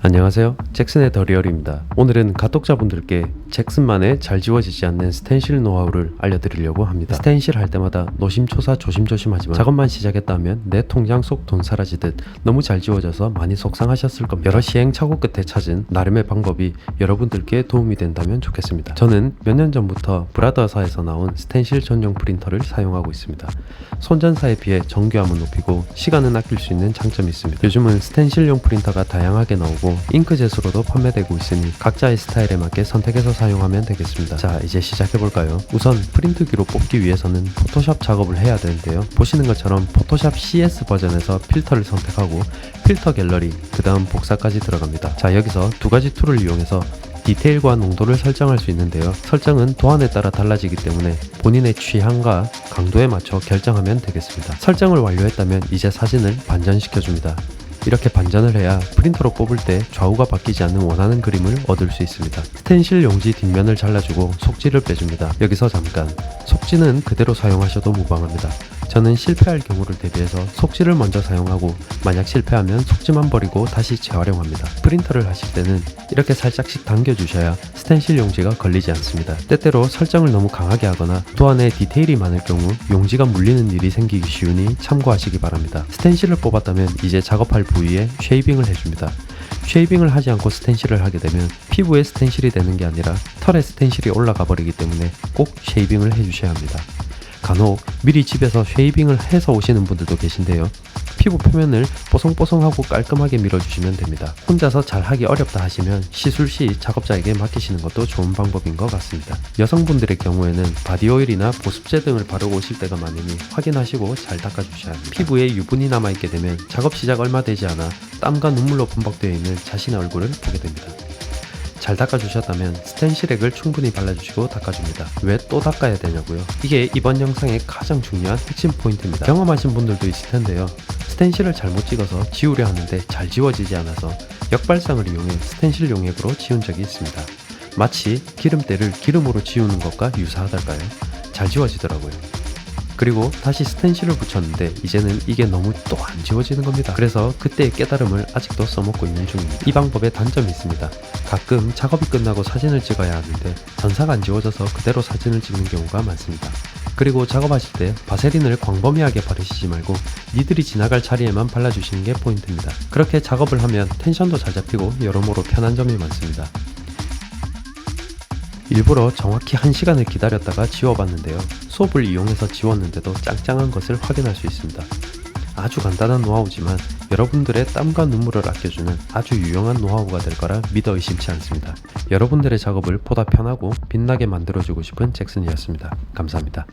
안녕하세요, 잭슨의 더 리얼입니다. 오늘은 가독자분들께 잭슨만의 잘 지워지지 않는 스텐실 노하우를 알려드리려고 합니다. 스텐실 할 때마다 노심초사 조심조심하지만 작업만 시작했다 하면 내 통장 속 돈 사라지듯 너무 잘 지워져서 많이 속상하셨을 겁니다. 여러 시행착오 끝에 찾은 나름의 방법이 여러분들께 도움이 된다면 좋겠습니다. 저는 몇 년 전부터 브라더사에서 나온 스텐실 전용 프린터를 사용하고 있습니다. 손전사에 비해 정교함은 높이고 시간은 아낄 수 있는 장점이 있습니다. 요즘은 스텐실용 프린터가 다양하게 나오고 잉크젯으로도 판매되고 있으니 각자의 스타일에 맞게 선택해서 사용하면 되겠습니다. 자, 이제 시작해볼까요? 우선 프린트기로 뽑기 위해서는 포토샵 작업을 해야 되는데요. 보시는 것처럼 포토샵 CS 버전에서 필터를 선택하고 필터 갤러리, 그 다음 복사까지 들어갑니다. 자, 여기서 두 가지 툴을 이용해서 디테일과 농도를 설정할 수 있는데요. 설정은 도안에 따라 달라지기 때문에 본인의 취향과 강도에 맞춰 결정하면 되겠습니다. 설정을 완료했다면 이제 사진을 반전시켜줍니다. 이렇게 반전을 해야 프린터로 뽑을 때 좌우가 바뀌지 않는 원하는 그림을 얻을 수 있습니다. 스텐실 용지 뒷면을 잘라주고 속지를 빼줍니다. 여기서 잠깐, 속지는 그대로 사용하셔도 무방합니다. 저는 실패할 경우를 대비해서 속지를 먼저 사용하고 만약 실패하면 속지만 버리고 다시 재활용합니다. 프린터를 하실 때는 이렇게 살짝씩 당겨주셔야 스텐실 용지가 걸리지 않습니다. 때때로 설정을 너무 강하게 하거나 도안에 디테일이 많을 경우 용지가 물리는 일이 생기기 쉬우니 참고하시기 바랍니다. 스텐실을 뽑았다면 이제 작업할 부위에 쉐이빙을 해줍니다. 쉐이빙을 하지 않고 스텐실을 하게 되면 피부에 스텐실이 되는 게 아니라 털에 스텐실이 올라가 버리기 때문에 꼭 쉐이빙을 해주셔야 합니다. 간혹 미리 집에서 쉐이빙을 해서 오시는 분들도 계신데요. 피부 표면을 뽀송뽀송하고 깔끔하게 밀어주시면 됩니다. 혼자서 잘 하기 어렵다 하시면 시술 시 작업자에게 맡기시는 것도 좋은 방법인 것 같습니다. 여성분들의 경우에는 바디오일이나 보습제 등을 바르고 오실 때가 많으니 확인하시고 잘 닦아주셔야 합니다. 피부에 유분이 남아있게 되면 작업 시작 얼마 되지 않아 땀과 눈물로 범벅되어 있는 자신의 얼굴을 보게 됩니다. 잘 닦아주셨다면 스텐실액을 충분히 발라주시고 닦아줍니다. 왜 또 닦아야 되냐고요? 이게 이번 영상의 가장 중요한 핵심 포인트입니다. 경험하신 분들도 있을 텐데요. 스텐실을 잘못 찍어서 지우려 하는데 잘 지워지지 않아서 역발상을 이용해 스텐실 용액으로 지운 적이 있습니다. 마치 기름때를 기름으로 지우는 것과 유사하달까요? 잘 지워지더라고요. 그리고 다시 스텐실을 붙였는데 이제는 이게 너무 또 안 지워지는 겁니다. 그래서 그때의 깨달음을 아직도 써먹고 있는 중입니다. 이 방법에 단점이 있습니다. 가끔 작업이 끝나고 사진을 찍어야 하는데 전사가 안 지워져서 그대로 사진을 찍는 경우가 많습니다. 그리고 작업하실 때 바세린을 광범위하게 바르시지 말고 니들이 지나갈 자리에만 발라주시는 게 포인트입니다. 그렇게 작업을 하면 텐션도 잘 잡히고 여러모로 편한 점이 많습니다. 일부러 정확히 1시간을 기다렸다가 지워봤는데요. 수업을 이용해서 지웠는데도 짱짱한 것을 확인할 수 있습니다. 아주 간단한 노하우지만 여러분들의 땀과 눈물을 아껴주는 아주 유용한 노하우가 될 거라 믿어 의심치 않습니다. 여러분들의 작업을 보다 편하고 빛나게 만들어주고 싶은 잭슨이었습니다. 감사합니다.